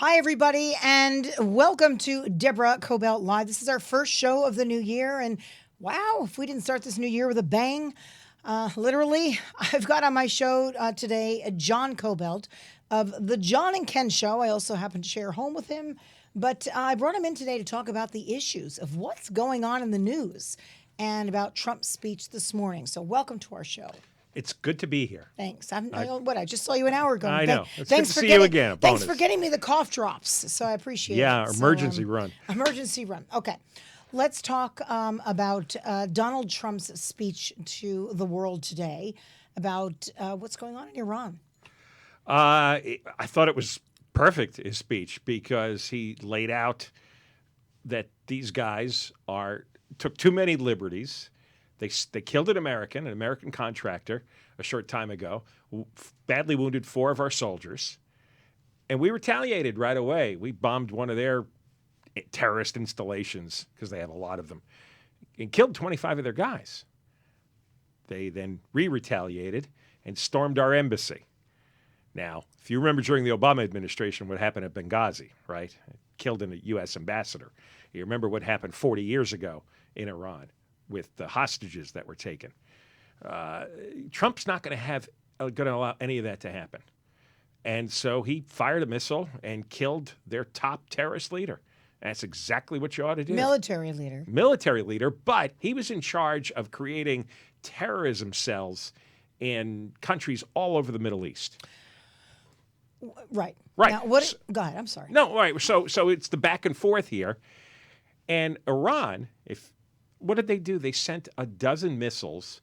Hi, everybody, and welcome to Deborah Kobylt Live. This is our first show of the new year, and wow, if we didn't start this new year with a bang, literally, I've got on my show today John Kobylt of The John and Ken Show. I also happen to share a home with him, but I brought him in today to talk about the issues of what's going on in the news and about Trump's speech this morning. So welcome to our show. It's good to be here. Thanks. I just saw you an hour ago. I know. It's thanks good for to see you again. Thanks for getting me the cough drops. So I appreciate it. Yeah, emergency run. Emergency run. Okay. Let's talk about Donald Trump's speech to the world today about what's going on in Iran. I thought it was perfect, his speech, because he laid out that these guys took too many liberties. They killed an American contractor a short time ago, badly wounded 4 of our soldiers, and we retaliated right away. We bombed one of their terrorist installations, because they have a lot of them, and killed 25 of their guys. They then re-retaliated and stormed our embassy. Now, if you remember during the Obama administration what happened at Benghazi, right? Killed a U.S. ambassador. You remember what happened 40 years ago in Iran with the hostages that were taken. Trump's not going to allow any of that to happen. And so he fired a missile and killed their top terrorist leader. That's exactly what you ought to do. Military leader, but he was in charge of creating terrorism cells in countries all over the Middle East. Right. Right. Now, go ahead. I'm sorry. No, right. So it's the back and forth here. And Iran, what did they do? They sent 12 missiles.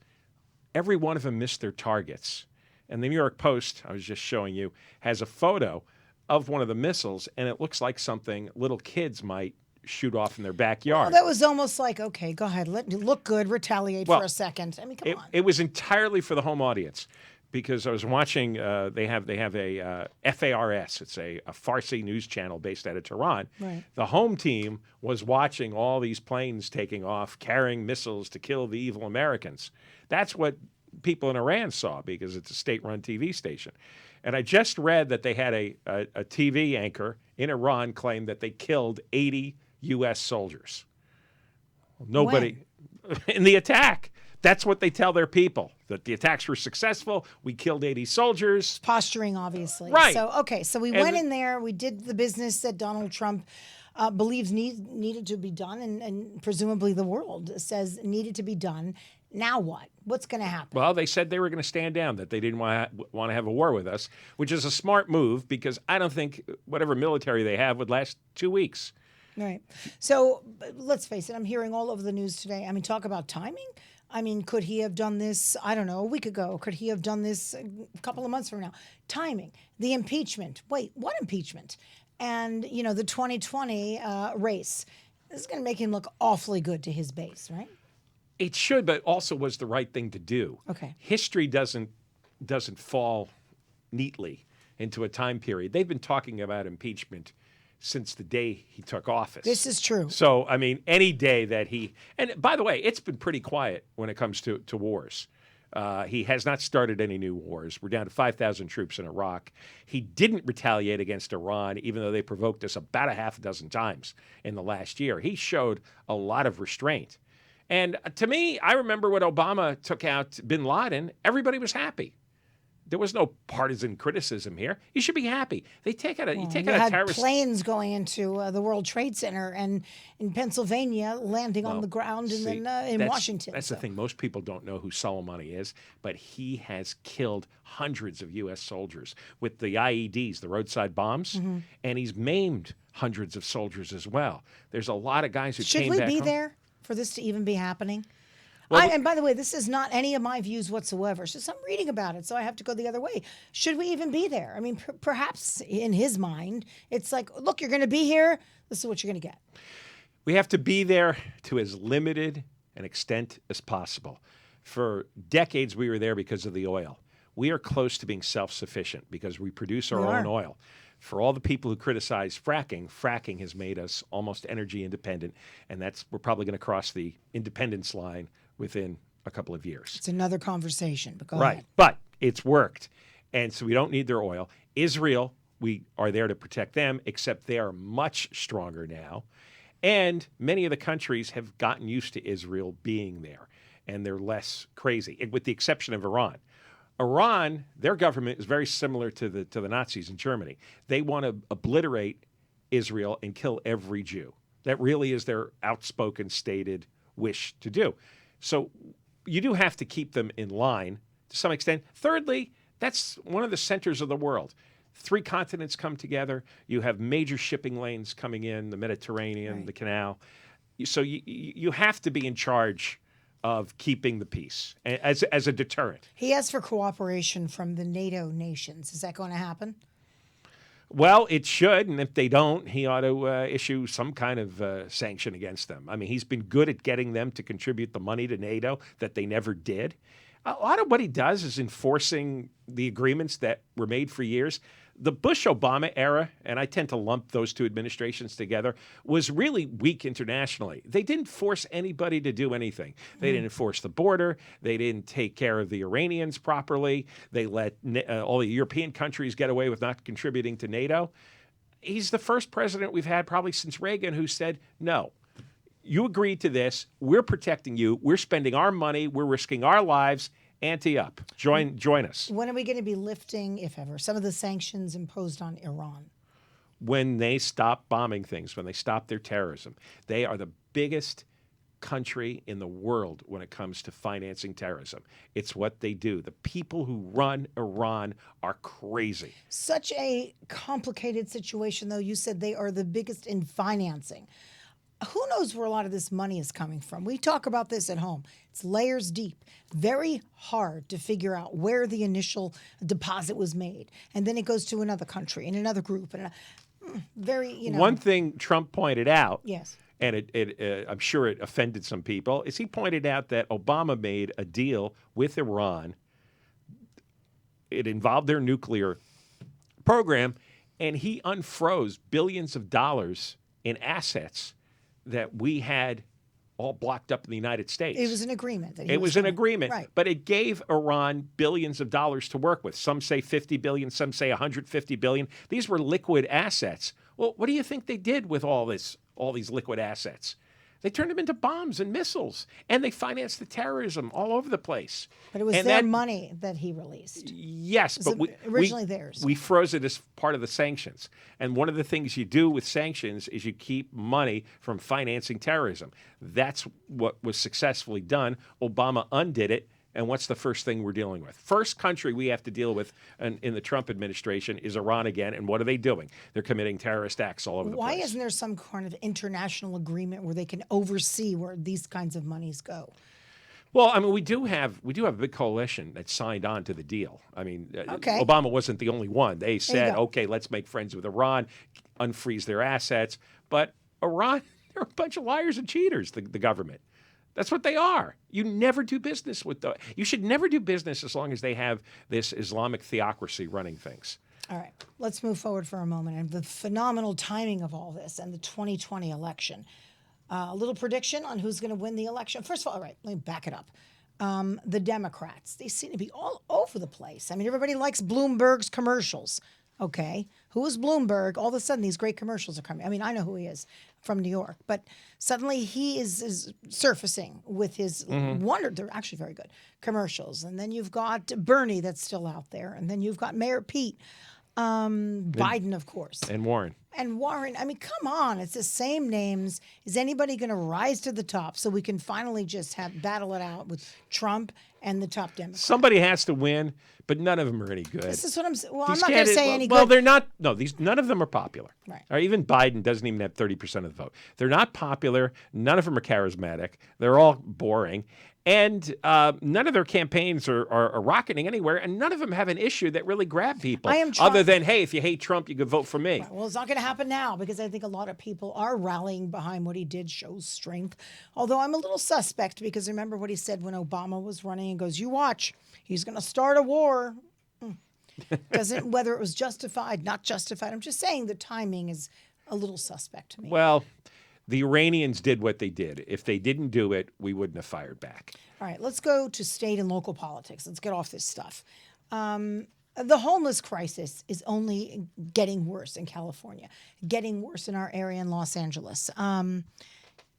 Every one of them missed their targets. And the New York Post, I was just showing you, has a photo of one of the missiles, and it looks like something little kids might shoot off in their backyard. Well, that was almost like, okay, go ahead, look good, retaliate for a second. I mean, come on. It was entirely for the home audience, because I was watching. They have a FARS. It's a Farsi news channel based out of Tehran. Right. The home team was watching all these planes taking off, carrying missiles to kill the evil Americans. That's what people in Iran saw, because it's a state-run TV station. And I just read that they had a TV anchor in Iran claim that they killed 80 U.S. soldiers. Nobody in the attack. That's what they tell their people, that the attacks were successful. We killed 80 soldiers. Posturing, obviously. Right. So we went in there. We did the business that Donald Trump believes needed to be done, and presumably the world says needed to be done. Now what? What's going to happen? Well, they said they were going to stand down, that they didn't want to have a war with us, which is a smart move, because I don't think whatever military they have would last 2 weeks. Right. So let's face it, I'm hearing all over the news today. I mean, talk about timing. I mean, could he have done this, I don't know, a week ago? Could he have done this a couple of months from now? Timing. The impeachment. Wait, what impeachment? And, the 2020 race. This is going to make him look awfully good to his base, right? It should, but also was the right thing to do. Okay. History doesn't fall neatly into a time period. They've been talking about impeachment since the day he took office. This is true. So, I mean, any day that and by the way, it's been pretty quiet when it comes to wars. He has not started any new wars. We're down to 5,000 troops in Iraq. He didn't retaliate against Iran, even though they provoked us about a half a dozen times in the last year. He showed a lot of restraint. And to me, I remember when Obama took out bin Laden, everybody was happy. There was no partisan criticism here. You should be happy. They take out a terrorist. Planes going into the World Trade Center and in Pennsylvania, landing on the ground, and then in Washington. That's the thing. Most people don't know who Soleimani is, but he has killed hundreds of U.S. soldiers with the IEDs, the roadside bombs, and he's maimed hundreds of soldiers as well. There's a lot of guys who came back home. Should we be there for this to even be happening? Well, and by the way, this is not any of my views whatsoever. It's just I'm reading about it, so I have to go the other way. Should we even be there? I mean, perhaps in his mind, it's like, look, you're going to be here. This is what you're going to get. We have to be there to as limited an extent as possible. For decades, we were there because of the oil. We are close to being self-sufficient because we produce our own oil. For all the people who criticize fracking, fracking has made us almost energy independent, and we're probably going to cross the independence line within a couple of years. It's another conversation, but go ahead. But it's worked, and so we don't need their oil. Israel we are there to protect them, except they are much stronger now. And many of the countries have gotten used to Israel being there, and they're less crazy, with the exception of Iran. Iran, their government is very similar to the Nazis in Germany. They want to obliterate Israel and kill every Jew. That really is their outspoken, stated wish to do. So you do have to keep them in line to some extent. Thirdly, that's one of the centers of the world. 3 continents come together. You have major shipping lanes coming in, the Mediterranean, the canal. So you have to be in charge of keeping the peace as a deterrent. He asked for cooperation from the NATO nations. Is that going to happen? Well, it should, and if they don't, he ought to issue some kind of sanction against them. I mean, he's been good at getting them to contribute the money to NATO that they never did. A lot of what he does is enforcing the agreements that were made for years. The Bush-Obama era, and I tend to lump those 2 administrations together, was really weak internationally. They didn't force anybody to do anything. They didn't enforce the border. They didn't take care of the Iranians properly. They let all the European countries get away with not contributing to NATO. He's the first president we've had probably since Reagan who said, no, you agreed to this. We're protecting you. We're spending our money. We're risking our lives. Ante up. Join us. When are we going to be lifting, if ever, some of the sanctions imposed on Iran? When they stop bombing things, when they stop their terrorism. They are the biggest country in the world when it comes to financing terrorism. It's what they do. The people who run Iran are crazy. Such a complicated situation, though. You said they are the biggest in financing. Who knows where a lot of this money is coming from? We talk about this at home. It's layers deep. Very hard to figure out where the initial deposit was made. And then it goes to another country and another group. And One thing Trump pointed out, yes, and I'm sure it offended some people, is he pointed out that Obama made a deal with Iran. It involved their nuclear program, and he unfroze billions of dollars in assets that we had all blocked up in the United States. It was an agreement. It was an agreement, right. But it gave Iran billions of dollars to work with. Some say 50 billion, some say 150 billion. These were liquid assets. Well, what do you think they did with all these liquid assets? They turned them into bombs and missiles, and they financed the terrorism all over the place. But it was their money that he released. Yes, but originally theirs. We froze it as part of the sanctions. And one of the things you do with sanctions is you keep money from financing terrorism. That's what was successfully done. Obama undid it. And what's the first thing we're dealing with? First country we have to deal with in the Trump administration is Iran again. And what are they doing? They're committing terrorist acts all over the place. Why isn't there some kind of international agreement where they can oversee where these kinds of monies go? Well, I mean, we do have a big coalition that signed on to the deal. I mean, Obama wasn't the only one. They said, okay, let's make friends with Iran, unfreeze their assets. But Iran, they're a bunch of liars and cheaters, the government. That's what they are. You never do business with them. You should never do business as long as they have this Islamic theocracy running things. All right, let's move forward for a moment. And the phenomenal timing of all this and the 2020 election. A little prediction on who's going to win the election. First of all right, let me back it up. The Democrats, they seem to be all over the place. I mean, everybody likes Bloomberg's commercials. Okay, who is Bloomberg? All of a sudden, these great commercials are coming. I mean, I know who he is from New York, but suddenly he is surfacing with his they're actually very good commercials. And then you've got Bernie that's still out there. And then you've got Mayor Pete, Biden, of course. And Warren. I mean, come on. It's the same names. Is anybody going to rise to the top so we can finally just battle it out with Trump and the top Democrats? Somebody has to win, but none of them are any good. This is what I'm saying. Well, I'm not going to say any good. Well, they're not. No, none of them are popular. Right. Or even Biden doesn't even have 30% of the vote. They're not popular. None of them are charismatic. They're all boring. And none of their campaigns are rocketing anywhere, and none of them have an issue that really grabbed people. Other than, hey, if you hate Trump, you could vote for me. Right. Well, it's not going to happen now because I think a lot of people are rallying behind what he did, shows strength. Although I'm a little suspect because remember what he said when Obama was running and goes, you watch, he's going to start a war. Whether it was justified, not justified. I'm just saying the timing is a little suspect to me. Well, the Iranians did what they did. If they didn't do it, we wouldn't have fired back. All right, let's go to state and local politics. Let's get off this stuff. The homeless crisis is only getting worse in California, getting worse in our area in Los Angeles.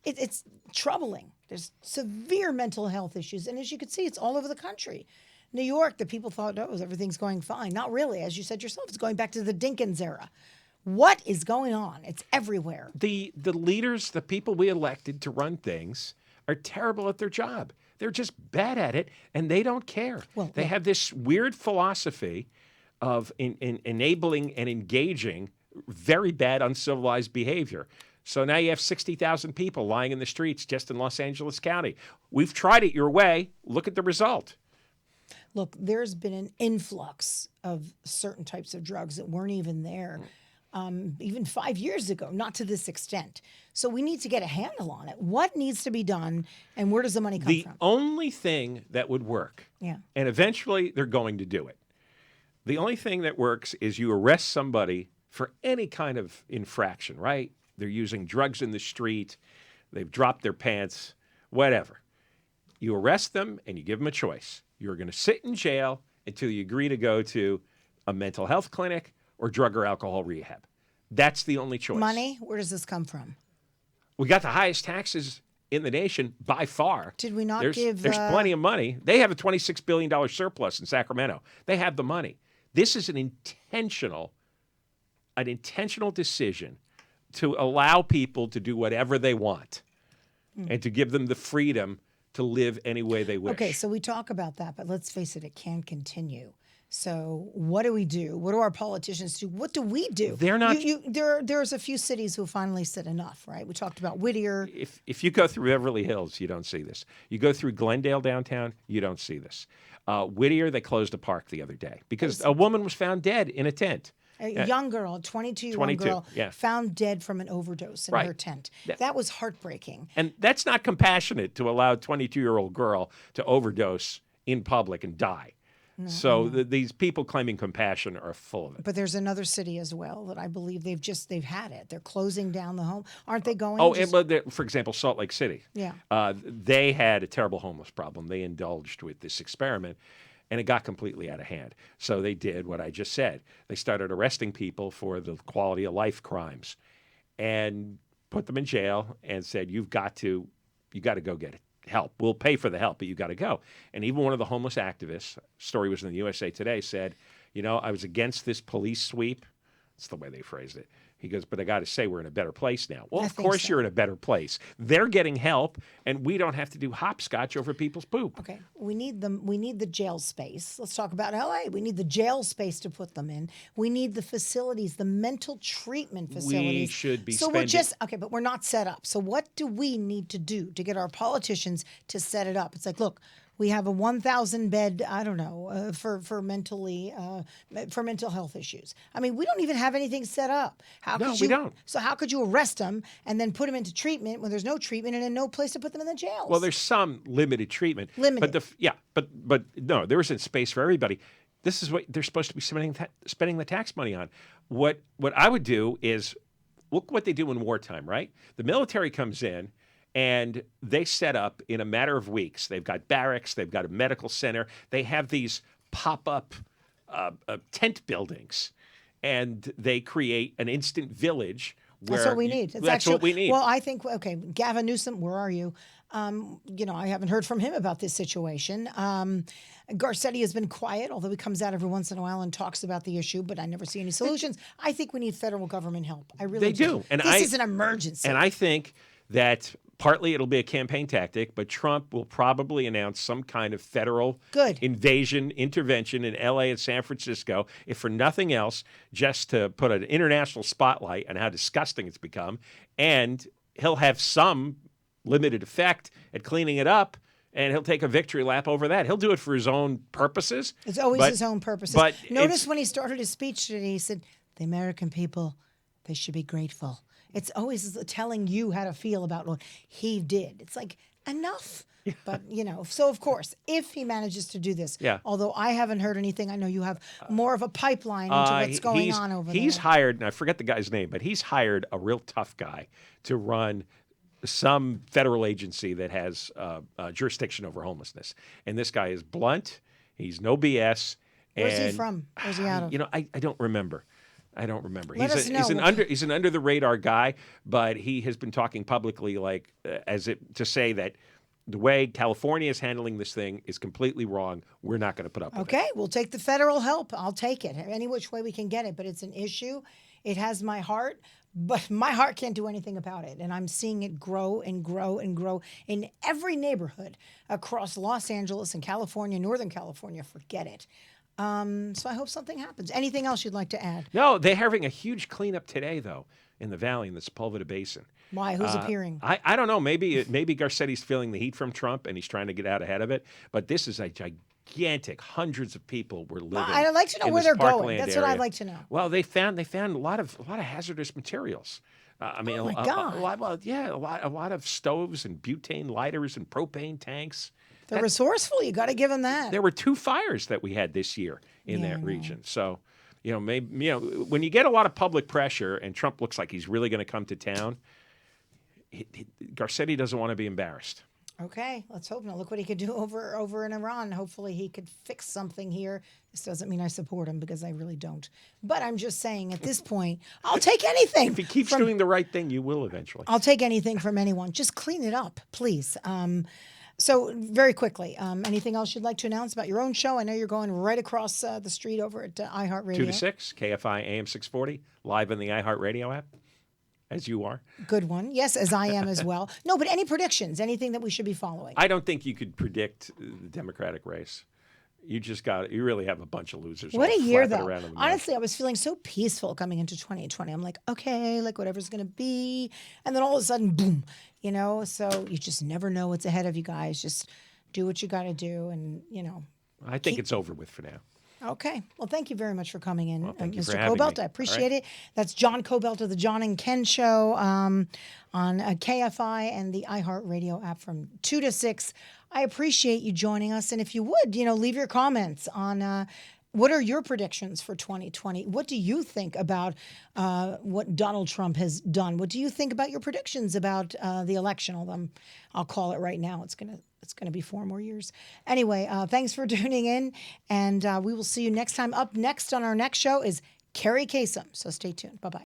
It's troubling. There's severe mental health issues. And as you can see, it's all over the country. New York, the people thought, oh, everything's going fine. Not really. As you said yourself, it's going back to the Dinkins era. What is going on? It's everywhere. The leaders, the people we elected to run things, are terrible at their job. They're just bad at it, and they don't care. Well, they have this weird philosophy of enabling and engaging very bad, uncivilized behavior. So now you have 60,000 people lying in the streets just in Los Angeles County. We've tried it your way. Look at the result. Look, there's been an influx of certain types of drugs that weren't even there even 5 years ago, not to this extent. So we need to get a handle on it. What needs to be done, and where does the money come from? The only thing that would work, and eventually they're going to do it, the only thing that works is you arrest somebody for any kind of infraction, right? They're using drugs in the street, they've dropped their pants, whatever. You arrest them and you give them a choice. You're going to sit in jail until you agree to go to a mental health clinic or drug or alcohol rehab. That's the only choice. Money? Where does this come from? We got the highest taxes in the nation by far. Did we not There's plenty of money. They have a $26 billion surplus in Sacramento. They have the money. This is an intentional decision to allow people to do whatever they want and to give them the freedom to live any way they wish. Okay, so we talk about that, but let's face it, it can't continue. So what do we do? What do our politicians do? What do we do? They're not. There's a few cities who finally said enough, right? We talked about Whittier. If you go through Beverly Hills, you don't see this. You go through Glendale downtown, you don't see this. Whittier, they closed a park the other day because a woman was found dead in a tent. A young girl, 22-year-old girl, yeah. found dead from an overdose in her tent. That was heartbreaking. And that's not compassionate to allow a 22-year-old girl to overdose in public and die. No, so these people claiming compassion are full of it. But there's another city as well that I believe they've had it. They're closing down the home. Aren't they going? For example, Salt Lake City. Yeah. They had a terrible homeless problem. They indulged with this experiment, and it got completely out of hand. So they did what I just said. They started arresting people for the quality of life crimes and put them in jail and said, you got to go get it. Help. We'll pay for the help, but you got to go. And even one of the homeless activists, story was in the USA Today, said, I was against this police sweep. That's the way they phrased it. He goes, but I got to say we're in a better place now. Well, of course you're in a better place. They're getting help, and we don't have to do hopscotch over people's poop. Okay, we need the jail space. Let's talk about LA. We need the jail space to put them in. We need the facilities, the mental treatment facilities. We should be spending. But we're not set up. So what do we need to do to get our politicians to set it up? It's like, look, we have a 1,000 bed, for mental health issues. I mean, we don't even have anything set up. We don't. So how could you arrest them and then put them into treatment when there's no treatment and no place to put them in the jails? Well, there's some limited treatment. But no, there isn't space for everybody. This is what they're supposed to be spending the tax money on. What I would do is look what they do in wartime, right? The military comes in, and they set up in a matter of weeks. They've got barracks. They've got a medical center. They have these pop-up tent buildings, and they create an instant village. That's what we need. That's what we need. Well, I think, Gavin Newsom, where are you? I haven't heard from him about this situation. Garcetti has been quiet, although he comes out every once in a while and talks about the issue, but I never see any solutions. I think we need federal government help. I really do. They do. And this is an emergency. And I think that partly it'll be a campaign tactic, but Trump will probably announce some kind of federal intervention in L.A. and San Francisco, if for nothing else, just to put an international spotlight on how disgusting it's become. And he'll have some limited effect at cleaning it up, and he'll take a victory lap over that. He'll do it for his own purposes. It's always his own purposes. But notice when he started his speech today, he said, the American people, they should be grateful. It's always telling you how to feel about what he did. It's like, enough. But, so of course, if he manages to do this, although I haven't heard anything, I know you have more of a pipeline into what's going on over there. He's hired, and I forget the guy's name, but he's hired a real tough guy to run some federal agency that has jurisdiction over homelessness. And this guy is blunt. He's no BS. Where's he And, from? Where's he out of? I don't remember. I don't remember. Let us know. He's an under the radar guy, but he has been talking publicly to say that the way California is handling this thing is completely wrong. We're not going to put up with it. Okay, we'll take the federal help. I'll take it any which way we can get it. But it's an issue. It has my heart, but my heart can't do anything about it. And I'm seeing it grow and grow and grow in every neighborhood across Los Angeles and California, Northern California. Forget it. So I hope something happens. Anything else you'd like to add? No, they're having a huge cleanup today, though, in the valley, in the Sepulveda Basin. Why? Who's appearing? I don't know. Maybe Garcetti's feeling the heat from Trump and he's trying to get out ahead of it. But this is a gigantic. Hundreds of people were living. I'd like to know where they're going. That's what I'd like to know. Well, they found a lot of hazardous materials. Oh my God. A lot of stoves and butane lighters and propane tanks. They're resourceful. You got to give them that. There were 2 fires that we had this year in that region. So, maybe when you get a lot of public pressure and Trump looks like he's really going to come to town, Garcetti doesn't want to be embarrassed. Okay, let's hope not. Look what he could do over in Iran. Hopefully he could fix something here. This doesn't mean I support him because I really don't. But I'm just saying at this point, I'll take anything. If he keeps doing the right thing, you will eventually. I'll take anything from anyone. Just clean it up, please. So very quickly, anything else you'd like to announce about your own show? I know you're going right across the street over at iHeartRadio. 2 to 6, KFI AM 640, live on the iHeartRadio app, as you are. Good one. Yes, as I am as well. No, but any predictions? Anything that we should be following? I don't think you could predict the Democratic race. You really have a bunch of losers. What a year, though. Honestly, I was feeling so peaceful coming into 2020. I'm like, okay, like whatever's going to be. And then all of a sudden, boom, so you just never know what's ahead of you guys. Just do what you got to do. And, I think it's over with for now. Okay. Well, thank you very much for coming in, thank you Mr. for having Kobylt. me. I appreciate it. That's John Kobylt of the John and Ken Show on KFI and the iHeartRadio app from 2 to 6. I appreciate you joining us. And if you would, leave your comments on what are your predictions for 2020? What do you think about what Donald Trump has done? What do you think about your predictions about the election? Although I'll call it right now. It's gonna be 4 more years. Anyway, thanks for tuning in, and we will see you next time. Up next on our next show is Carrie Kasem. So stay tuned. Bye-bye.